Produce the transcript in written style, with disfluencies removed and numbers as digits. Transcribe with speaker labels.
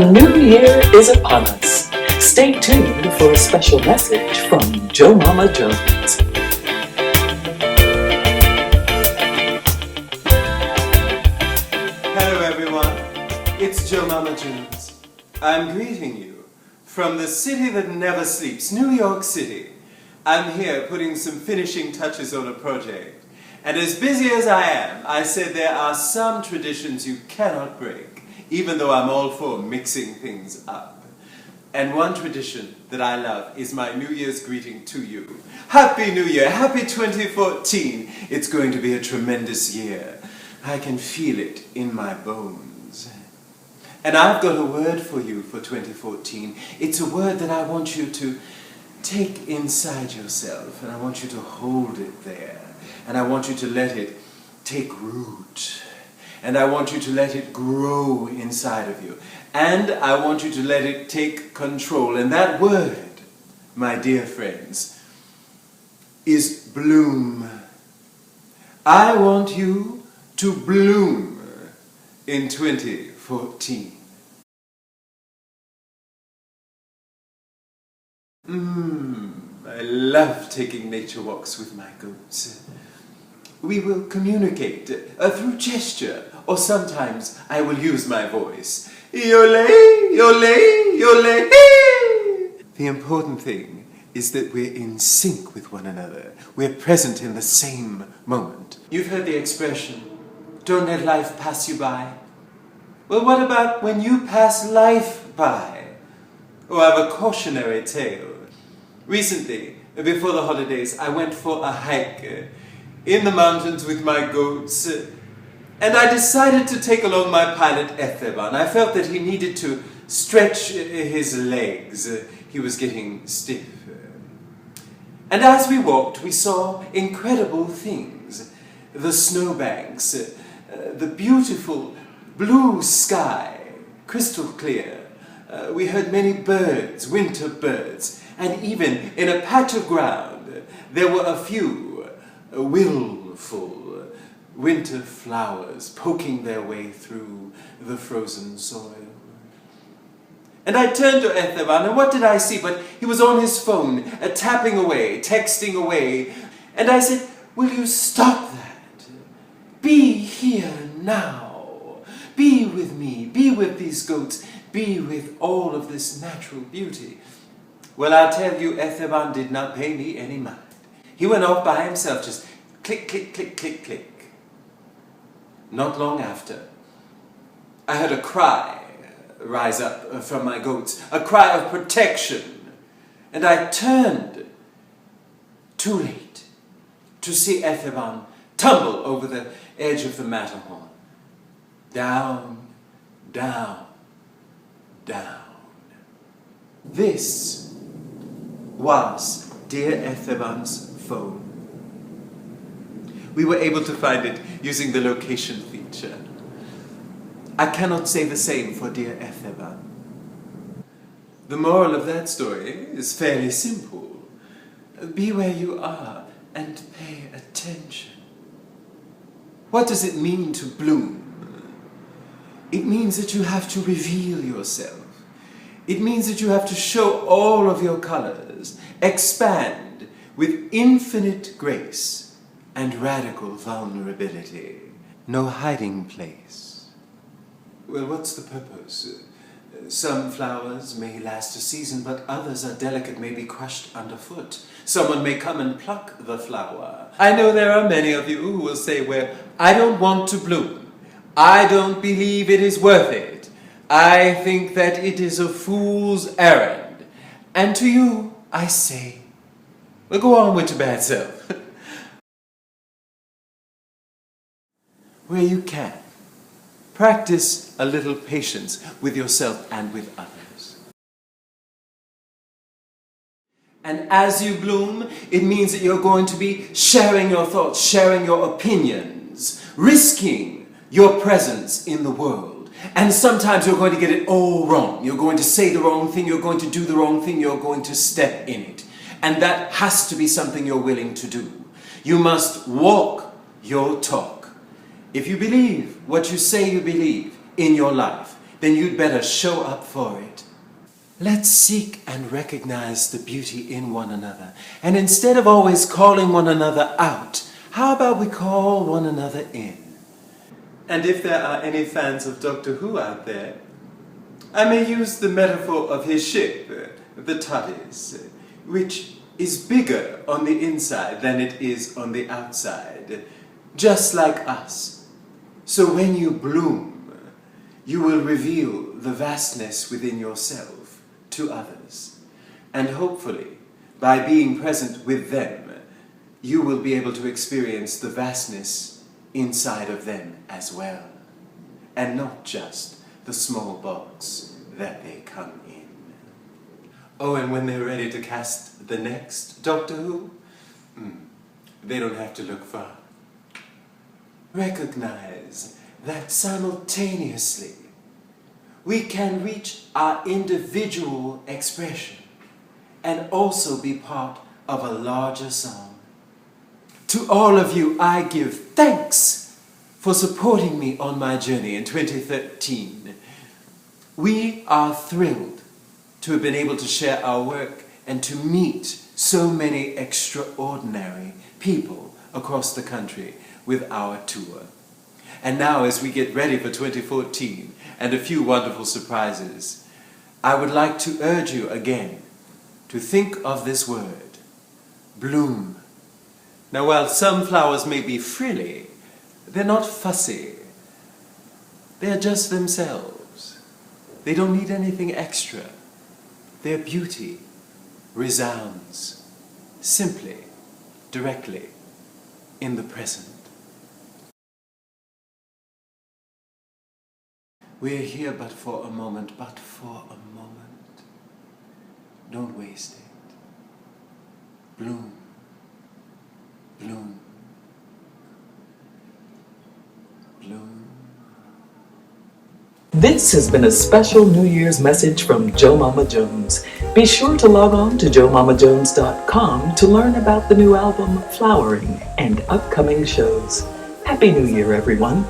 Speaker 1: new year is upon us. Stay tuned for a special message from Jomama Jones.
Speaker 2: Hello everyone, it's Jomama Jones. I'm greeting you from the city that never sleeps, New York City. I'm here putting some finishing touches on a project. And as busy as I am, I said there are some traditions you cannot break, even though I'm all for mixing things up. And one tradition that I love is my New Year's greeting to you. Happy New Year, happy 2014. It's going to be a tremendous year. I can feel it in my bones. And I've got a word for you for 2014. It's a word that I want you to take inside yourself, and I want you to hold it there. And I want you to let it take root. And I want you to let it grow inside of you. And I want you to let it take control. And that word, my dear friends, is bloom. I want you to bloom in 2014. I love taking nature walks with my goats. We will communicate through gesture, or sometimes I will use my voice. Yole, yole, yole. The important thing is that we're in sync with one another. We're present in the same moment. You've heard the expression, don't let life pass you by. Well, what about when you pass life by? Oh, I have a cautionary tale. Recently, before the holidays, I went for a hike in the mountains with my goats, and I decided to take along my pilot Esteban. I felt that he needed to stretch his legs. He was getting stiff. And as we walked, we saw incredible things. The snowbanks, the beautiful blue sky, crystal clear. We heard many birds, winter birds, and even in a patch of ground, there were a few willful winter flowers poking their way through the frozen soil. And I turned to Esteban, and what did I see? But he was on his phone, tapping away, texting away. And I said, will you stop that? Be here now. Be with me. Be with these goats. Be with all of this natural beauty. Well, I'll tell you, Esteban did not pay me any mind. He went off by himself, just click, click, click, click, click. Not long after, I heard a cry rise up from my goats, a cry of protection. And I turned, too late, to see Esteban tumble over the edge of the Matterhorn. Down, down, down. This was dear Esteban's phone. We were able to find it using the location feature. I cannot say the same for dear Esteban. The moral of that story is fairly simple. Be where you are and pay attention. What does it mean to bloom? It means that you have to reveal yourself. It means that you have to show all of your colors, expand with infinite grace and radical vulnerability. No hiding place. Well, what's the purpose? Some flowers may last a season, but others are delicate, may be crushed underfoot. Someone may come and pluck the flower. I know there are many of you who will say, well, I don't want to bloom. I don't believe it is worth it. I think that it is a fool's errand. And to you, I say, well, go on with your bad self. Where you can, practice a little patience with yourself and with others. And as you bloom, it means that you're going to be sharing your thoughts, sharing your opinions, risking your presence in the world. And sometimes you're going to get it all wrong. You're going to say the wrong thing, you're going to do the wrong thing, you're going to step in it. And that has to be something you're willing to do. You must walk your talk. If you believe what you say you believe in your life, then you'd better show up for it. Let's seek and recognize the beauty in one another. And instead of always calling one another out, how about we call one another in? And if there are any fans of Doctor Who out there, I may use the metaphor of his ship, the TARDIS, which is bigger on the inside than it is on the outside, just like us. So when you bloom, you will reveal the vastness within yourself to others. And hopefully, by being present with them, you will be able to experience the vastness inside of them as well. And not just the small box that they come in. Oh, and when they're ready to cast the next Doctor Who, they don't have to look far. Recognize that simultaneously we can reach our individual expression and also be part of a larger song. To all of you, I give thanks for supporting me on my journey in 2013. We are thrilled to have been able to share our work and to meet so many extraordinary people across the country with our tour. And now, as we get ready for 2014 and a few wonderful surprises, I would like to urge you again to think of this word, bloom. Now, while some flowers may be frilly, they're not fussy. They're just themselves. They don't need anything extra. Their beauty resounds simply, directly, in the present. We're here but for a moment, Don't waste it. Bloom, bloom, bloom.
Speaker 1: This has been a special New Year's message from Jomama Jones. Be sure to log on to jomamajones.com to learn about the new album, Flowering, and upcoming shows. Happy New Year, everyone!